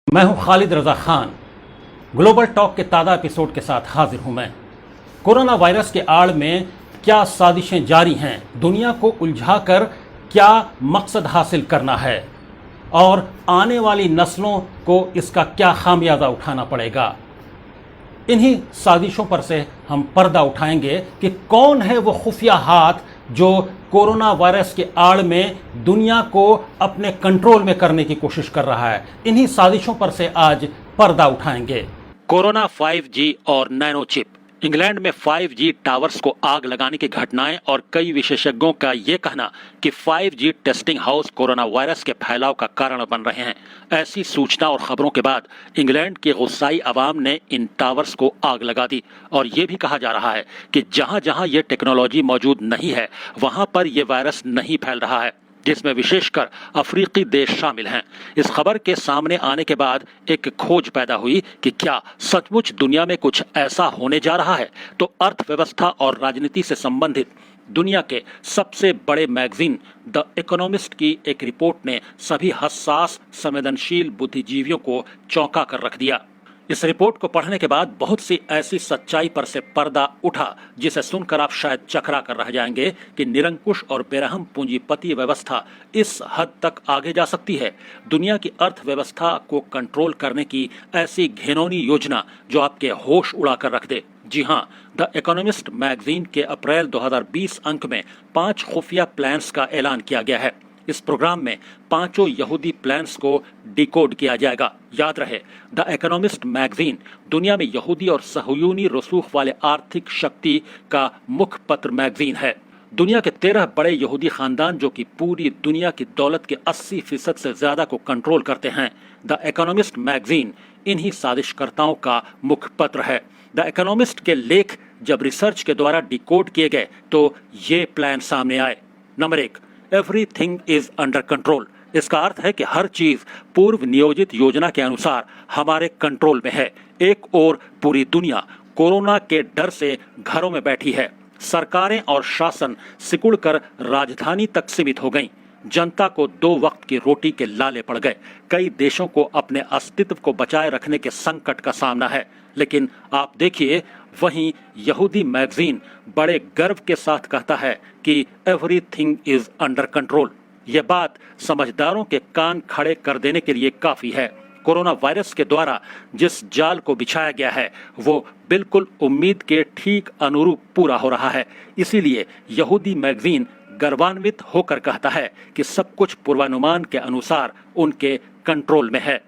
मैं हूं Khalid Raza Khan. Global talk के ताज़ा एपिसोड के साथ हाजिर हूं मैं। कोरोना वायरस के आड़ में क्या साजिशें जारी हैं, दुनिया को उलझाकर क्या मकसद हासिल करना है और आने वाली नस्लों को इसका क्या खामियाजा उठाना पड़ेगा। इन्हीं साजिशों पर से हम पर्दा उठाएंगे कि कौन है वो खुफिया हाथ जो कोरोना वायरस के आड़ में दुनिया को अपने कंट्रोल में करने की कोशिश कर रहा है। इन्हीं साजिशों पर से आज पर्दा उठाएंगे। कोरोना 5G और नैनो चिप। इंग्लैंड में 5G टावर्स को आग लगाने की घटनाएं और कई विशेषज्ञों का ये कहना कि 5G testing house corona virus के फैलाव का कारण बन रहे हैं। ऐसी सूचना और खबरों के बाद इंग्लैंड की गुस्साई आवाम ने इन टावर्स को आग लगा दी और ये भी कहा जा रहा है कि जहां जहां ये टेक्नोलॉजी मौजूद नहीं है वहां पर यह वायरस नहीं फैल रहा है, जिसमें विशेषकर अफ्रीकी देश शामिल हैं। इस खबर के सामने आने के बाद एक खोज पैदा हुई कि क्या सचमुच दुनिया में कुछ ऐसा होने जा रहा है। तो अर्थव्यवस्था और राजनीति से संबंधित दुनिया के सबसे बड़े मैगजीन द इकोनॉमिस्ट की एक रिपोर्ट ने सभी हसास संवेदनशील बुद्धिजीवियों को चौंका कर रख दिया। इस रिपोर्ट को पढ़ने के बाद बहुत सी ऐसी सच्चाई पर से पर्दा उठा जिसे सुनकर आप शायद चकरा कर रह जाएंगे कि निरंकुश और बेरहम पूंजीपति व्यवस्था इस हद तक आगे जा सकती है। दुनिया की अर्थव्यवस्था को कंट्रोल करने की ऐसी घिनौनी योजना जो आपके होश उड़ा कर रख दे। जी हाँ, द इकोनॉमिस्ट मैगजीन के अप्रैल 2020 अंक में 5 खुफिया प्लान्स का ऐलान किया गया है। इस प्रोग्राम में 5 यहूदी प्लान्स को डिकोड किया जाएगा। याद रहे, द इकोनॉमिस्ट मैगजीन दुनिया में यहूदी और सहयूनी रसूख वाले आर्थिक शक्ति का मुखपत्र मैगजीन है। दुनिया के 13 बड़े यहूदी खानदान जो कि पूरी दुनिया की दौलत के 80% से ज्यादा को कंट्रोल करते हैं। द इकोनॉमिस्ट मैगजीन इन्हीं साजिशकर्ताओं का मुखपत्र है। द इकोनॉमिस्ट के लेख जब रिसर्च के द्वारा डिकोड किए गए तो ये प्लान सामने आए। Number 1, everything is under control. इसका अर्थ है कि हर चीज पूर्व नियोजित योजना के अनुसार हमारे कंट्रोल में है। एक ओर पूरी दुनिया कोरोना के डर से घरों में बैठी है। सरकारें और शासन सिकुड़कर राजधानी तक सीमित हो गईं। जनता को 2 वक्त की रोटी के लाले पड़ गए। कई देशों को अपने अस्तित्व को बचाए रखने के संकट का सामना है। लेकिन आप देखिए, वहीं यहूदी मैगजीन बड़े गर्व के साथ कहता है कि एवरीथिंग इज अंडर कंट्रोल। यह बात समझदारों के कान खड़े कर देने के लिए काफी है। कोरोना वायरस के द्वारा जिस जाल को बिछाया गया है वो बिल्कुल उम्मीद के ठीक अनुरूप पूरा हो रहा है। इसीलिए यहूदी मैगजीन गर्वान्वित होकर कहता है कि सब कुछ पूर्वानुमान के अनुसार उनके कंट्रोल में है।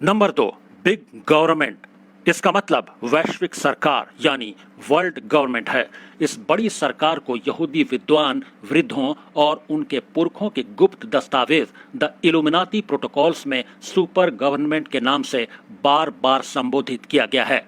Number 2, big government. इसका मतलब वैश्विक सरकार यानी वर्ल्ड गवर्नमेंट है। इस बड़ी सरकार को यहूदी विद्वान वृद्धों और उनके पुरखों के गुप्त दस्तावेज द इल्यूमिनाती प्रोटोकॉल्स में सुपर गवर्नमेंट के नाम से बार बार संबोधित किया गया है।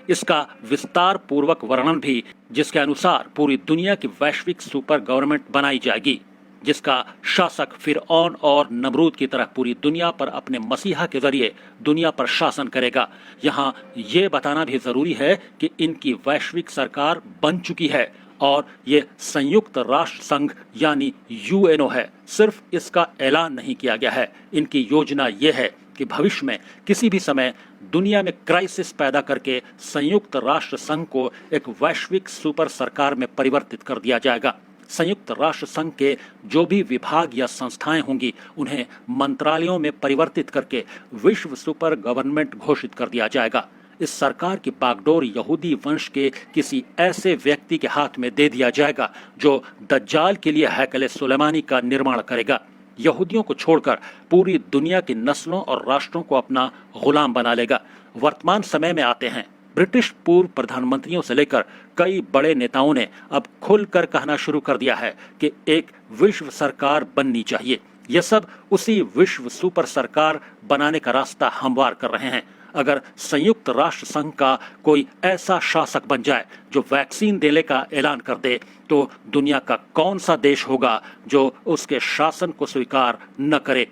इसका विस्तार पूर्वक वर्णन भी, जिसके अनुसार पूरी दुनिया की वैश्विक सुपर गवर्नमेंट बनाई जाएगी, जिसका शासक फिरऔन और नमरूद की तरह पूरी दुनिया पर अपने मसीहा के जरिए दुनिया पर शासन करेगा। यहाँ ये बताना भी जरूरी है कि इनकी वैश्विक सरकार बन चुकी है और ये संयुक्त राष्ट्र संघ यानी यूएनओ है। सिर्फ इसका ऐलान नहीं किया गया है। इनकी योजना ये है कि भविष्य में किसी भी समय दुनिया में क्राइसिस पैदा करके संयुक्त राष्ट्र संघ को एक वैश्विक सुपर सरकार में परिवर्तित कर दिया जाएगा। संयुक्त राष्ट्र संघ के जो भी विभाग या संस्थाएं होंगी उन्हें मंत्रालयों में परिवर्तित करके विश्व सुपर गवर्नमेंट घोषित कर दिया जाएगा। इस सरकार की बागडोर यहूदी वंश के किसी ऐसे व्यक्ति के हाथ में दे दिया जाएगा जो दज्जाल के लिए हैकल सुलेमानी का निर्माण करेगा। यहूदियों को छोड़कर पूरी दुनिया की नस्लों और राष्ट्रों को अपना गुलाम बना लेगा। वर्तमान समय में आते हैं। ब्रिटिश पूर्व प्रधानमंत्रियों से लेकर कई बड़े नेताओं ने अब खुलकर कहना शुरू कर दिया है कि एक विश्व सरकार बननी चाहिए। ये सब उसी विश्व सुपर सरकार बनाने का रास्ता हमवार कर रहे हैं। अगर संयुक्त राष्ट्र संघ का कोई ऐसा शासक बन जाए जो वैक्सीन देने का ऐलान कर दे तो दुनिया का कौन सा देश होगा जो उसके शासन को स्वीकार न करे।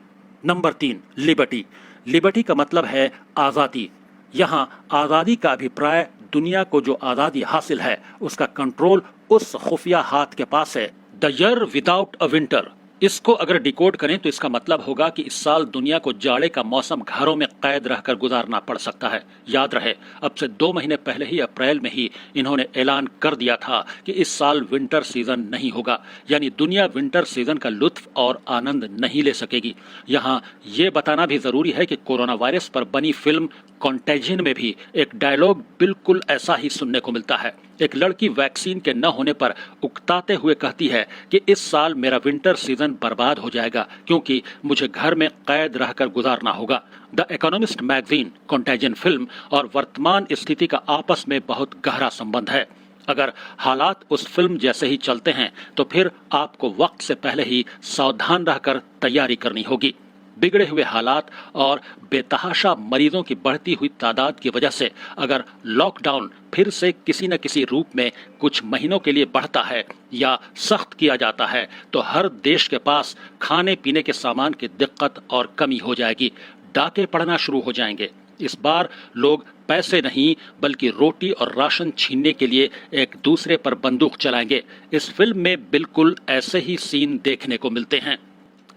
Number 3, liberty. लिबर्टी का मतलब है आज़ादी। यहाँ आज़ादी का अभिप्राय दुनिया को जो आज़ादी हासिल है उसका कंट्रोल उस खुफिया हाथ के पास है। The year without a winter. इसको अगर डिकोड करें तो इसका मतलब होगा कि इस साल दुनिया को जाड़े का मौसम घरों में कैद रहकर गुजारना पड़ सकता है। याद रहे, अब से 2 महीने पहले ही अप्रैल में ही इन्होंने ऐलान कर दिया था कि इस साल विंटर सीजन नहीं होगा, यानी दुनिया विंटर सीजन का लुत्फ और आनंद नहीं ले सकेगी। यहाँ ये बताना भी जरूरी है कि कोरोना वायरस पर बनी फिल्म कॉन्टेजियन में भी एक डायलॉग बिल्कुल ऐसा ही सुनने को मिलता है। एक लड़की वैक्सीन के न होने पर उकताते हुए कहती है कि इस साल मेरा विंटर सीजन बर्बाद हो जाएगा क्योंकि मुझे घर में कैद रहकर गुजारना होगा। द इकोनॉमिस्ट मैगजीन कॉन्टेजियन फिल्म और वर्तमान स्थिति का आपस में बहुत गहरा संबंध है। अगर हालात उस फिल्म जैसे ही चलते हैं तो फिर आपको वक्त से पहले ही सावधान रहकर तैयारी करनी होगी। बिगड़े हुए हालात और बेतहाशा मरीजों की बढ़ती हुई तादाद की वजह से अगर लॉकडाउन फिर से किसी न किसी रूप में कुछ महीनों के लिए बढ़ता है या सख्त किया जाता है तो हर देश के पास खाने पीने के सामान की दिक्कत और कमी हो जाएगी। डाके पड़ना शुरू हो जाएंगे। इस बार लोग पैसे नहीं बल्कि रोटी और राशन छीनने के लिए एक दूसरे पर बंदूक चलाएंगे। इस फिल्म में बिल्कुल ऐसे ही सीन देखने को मिलते हैं।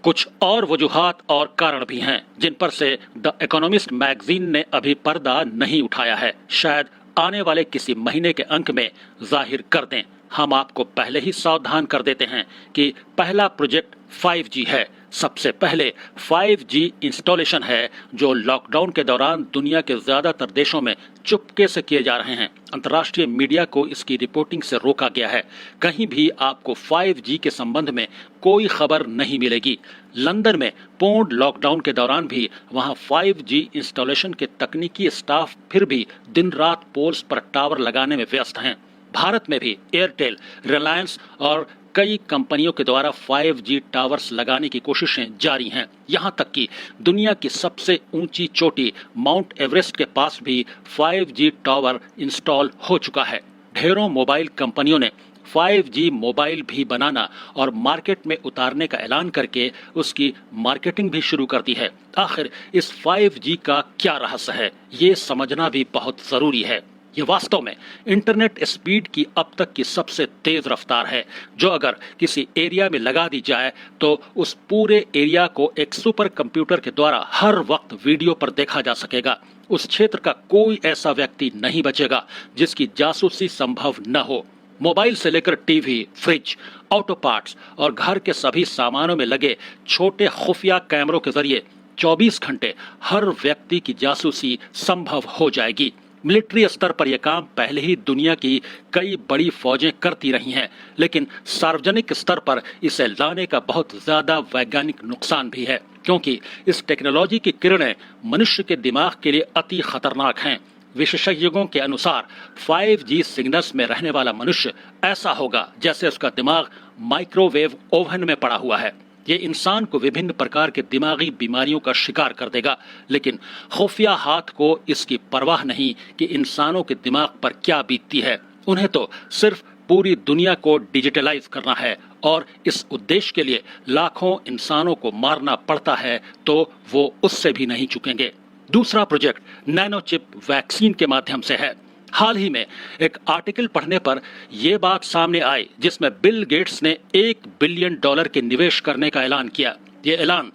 कुछ और वजूहात और कारण भी हैं जिन पर से द इकोनॉमिस्ट मैगजीन ने अभी पर्दा नहीं उठाया है। शायद आने वाले किसी महीने के अंक में जाहिर कर दें। हम आपको पहले ही सावधान कर देते हैं कि पहला प्रोजेक्ट 5G है। सबसे पहले 5G इंस्टॉलेशन है जो लॉकडाउन के दौरान दुनिया के ज्यादातर देशों में चुपके से किए जा रहे हैं। अंतर्राष्ट्रीय मीडिया को इसकी रिपोर्टिंग से रोका गया है। कहीं भी आपको 5G के संबंध में कोई खबर नहीं मिलेगी। लंदन में पूर्ण लॉकडाउन के दौरान भी वहां 5G इंस्टॉलेशन के तकनीकी स्टाफ फिर भी दिन रात पोल्स पर टावर लगाने में व्यस्त हैं। भारत में भी एयरटेल, रिलायंस और कई कंपनियों के द्वारा 5G टावर्स लगाने की कोशिशें जारी हैं। यहां तक कि दुनिया की सबसे ऊंची चोटी माउंट एवरेस्ट के पास भी 5G टावर इंस्टॉल हो चुका है। ढेरों मोबाइल कंपनियों ने 5G मोबाइल भी बनाना और मार्केट में उतारने का ऐलान करके उसकी मार्केटिंग भी शुरू कर दी है। आखिर इस 5G का क्या रहस्य है, ये समझना भी बहुत जरूरी है। ये वास्तव में इंटरनेट स्पीड की अब तक की सबसे तेज रफ्तार है, जो अगर किसी एरिया में लगा दी जाए तो उस पूरे एरिया को एक सुपर कंप्यूटर के द्वारा हर वक्त वीडियो पर देखा जा सकेगा। उस क्षेत्र का कोई ऐसा व्यक्ति नहीं बचेगा जिसकी जासूसी संभव न हो। मोबाइल से लेकर टीवी, फ्रिज, ऑटो पार्ट्स और घर के सभी सामानों में लगे छोटे खुफिया कैमरों के जरिए 24 घंटे हर व्यक्ति की जासूसी संभव हो जाएगी। मिलिट्री स्तर पर यह काम पहले ही दुनिया की कई बड़ी फौजें करती रही हैं, लेकिन सार्वजनिक स्तर पर इसे लाने का बहुत ज्यादा वैज्ञानिक नुकसान भी है, क्योंकि इस टेक्नोलॉजी की किरणें मनुष्य के दिमाग के लिए अति खतरनाक हैं। विशेषज्ञों के अनुसार 5G सिग्नल्स में रहने वाला मनुष्य ऐसा होगा जैसे उसका दिमाग माइक्रोवेव ओवन में पड़ा हुआ है। ये इंसान को विभिन्न प्रकार के दिमागी बीमारियों का शिकार कर देगा, लेकिन खुफिया हाथ को इसकी परवाह नहीं कि इंसानों के दिमाग पर क्या बीतती है। उन्हें तो सिर्फ पूरी दुनिया को डिजिटलाइज करना है और इस उद्देश्य के लिए लाखों इंसानों को मारना पड़ता है, तो वो उससे भी नहीं चुकेंगे। दूसरा प्रोजेक्ट नैनो चिप वैक्सीन के माध्यम से है। हाल ही में एक आर्टिकल पढ़ने पर यह बात सामने आई जिसमें बिल गेट्स ने $1 बिलियन के निवेश करने का ऐलान किया। ये ऐलान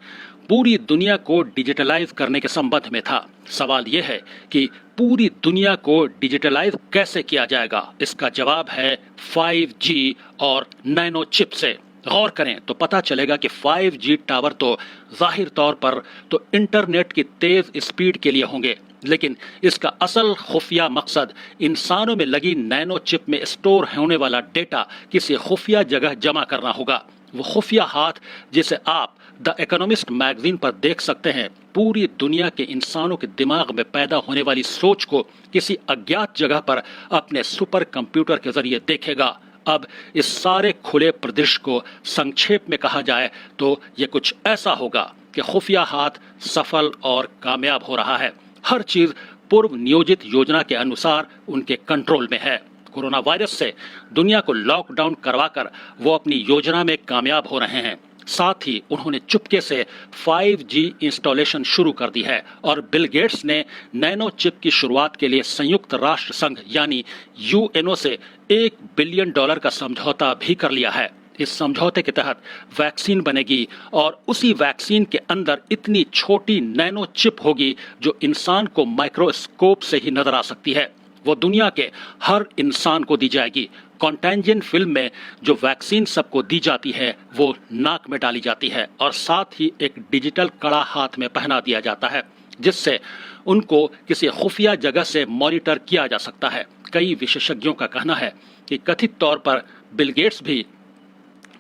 पूरी दुनिया को डिजिटलाइज करने के संबंध में था। सवाल यह है कि पूरी दुनिया को डिजिटलाइज कैसे किया जाएगा? इसका जवाब है 5G और नैनो चिप से। गौर करें तो पता चलेगा कि 5G टावर तो जाहिर तौर पर तो इंटरनेट की तेज स्पीड के लिए होंगे, लेकिन इसका असल खुफिया मकसद इंसानों में लगी नैनो चिप में स्टोर होने वाला डेटा किसी खुफिया जगह जमा करना होगा। वो खुफिया हाथ जिसे आप द इकोनॉमिस्ट मैगजीन पर देख सकते हैं, पूरी दुनिया के इंसानों के दिमाग में पैदा होने वाली सोच को किसी अज्ञात जगह पर अपने सुपर कंप्यूटर के जरिए देखेगा। अब इस सारे खुले परिदृश्य को संक्षेप में कहा जाए तो ये कुछ ऐसा होगा कि खुफिया हाथ सफल और कामयाब हो रहा है। हर चीज पूर्व नियोजित योजना के अनुसार उनके कंट्रोल में है। कोरोना वायरस से दुनिया को लॉकडाउन करवाकर वो अपनी योजना में कामयाब हो रहे हैं। साथ ही उन्होंने चुपके से 5G इंस्टॉलेशन शुरू कर दी है और बिल गेट्स ने नैनो चिप की शुरुआत के लिए संयुक्त राष्ट्र संघ यानी UNO से $1 बिलियन का समझौता भी कर लिया है। इस समझौते के तहत वैक्सीन बनेगी और उसी वैक्सीन के अंदर इतनी छोटी नैनो चिप होगी जो इंसान को माइक्रोस्कोप से ही नजर आ सकती है। वो दुनिया के हर इंसान को दी जाएगी। कॉन्टेंजेंट फिल्म में जो वैक्सीन सबको दी जाती है वो नाक में डाली जाती है और साथ ही एक डिजिटल कड़ा हाथ में पहना दिया जाता है, जिससे उनको किसी खुफिया जगह से मॉनिटर किया जा सकता है। कई विशेषज्ञों का कहना है कि कथित तौर पर बिल गेट्स भी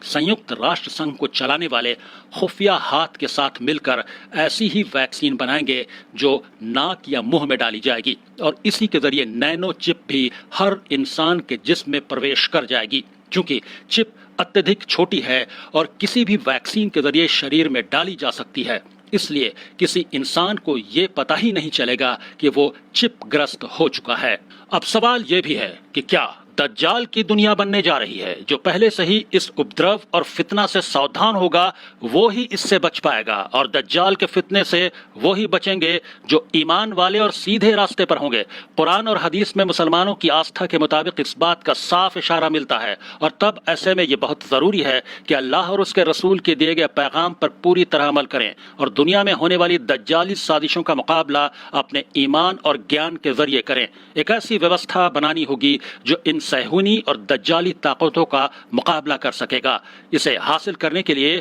संयुक्त राष्ट्र संघ को चलाने वाले खुफिया हाथ के साथ मिलकर ऐसी ही वैक्सीन बनाएंगे जो नाक या मुंह में डाली जाएगी और इसी के जरिए नैनो चिप भी हर इंसान के जिस्म में प्रवेश कर जाएगी। क्योंकि चिप अत्यधिक छोटी है और किसी भी वैक्सीन के जरिए शरीर में डाली जा सकती है, इसलिए किसी इंसान को ये पता ही नहीं चलेगा कि वो चिप ग्रस्त हो चुका है। अब सवाल ये भी है कि क्या दज्जाल की दुनिया बनने जा रही है? जो पहले से ही इस उपद्रव और फितना से सावधान होगा वो ही इससे बच पाएगा और दज्जाल के फितने से वो ही बचेंगे जो ईमान वाले और सीधे रास्ते पर होंगे। कुरान और हदीस में मुसलमानों की आस्था के मुताबिक इस बात का साफ इशारा मिलता है और तब ऐसे में ये बहुत जरूरी है कि अल्लाह और उसके रसूल के दिए गए पैगाम पर पूरी तरह अमल करें और दुनिया में होने वाली दज्जाली साजिशों का मुकाबला अपने ईमान और ज्ञान के जरिए करें। एक ऐसी व्यवस्था बनानी होगी जो इन सहूनी और दज्जाली ताकतों का मुकाबला कर सकेगा। इसे हासिल करने के लिए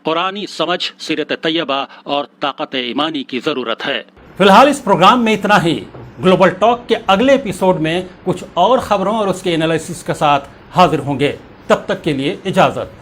कुरानी समझ, सीरत तैयबा और ताकत ईमानी की जरूरत है। फिलहाल इस प्रोग्राम में इतना ही। ग्लोबल टॉक के अगले एपिसोड में कुछ और खबरों और उसके एनालिसिस के साथ हाजिर होंगे। तब तक के लिए इजाजत।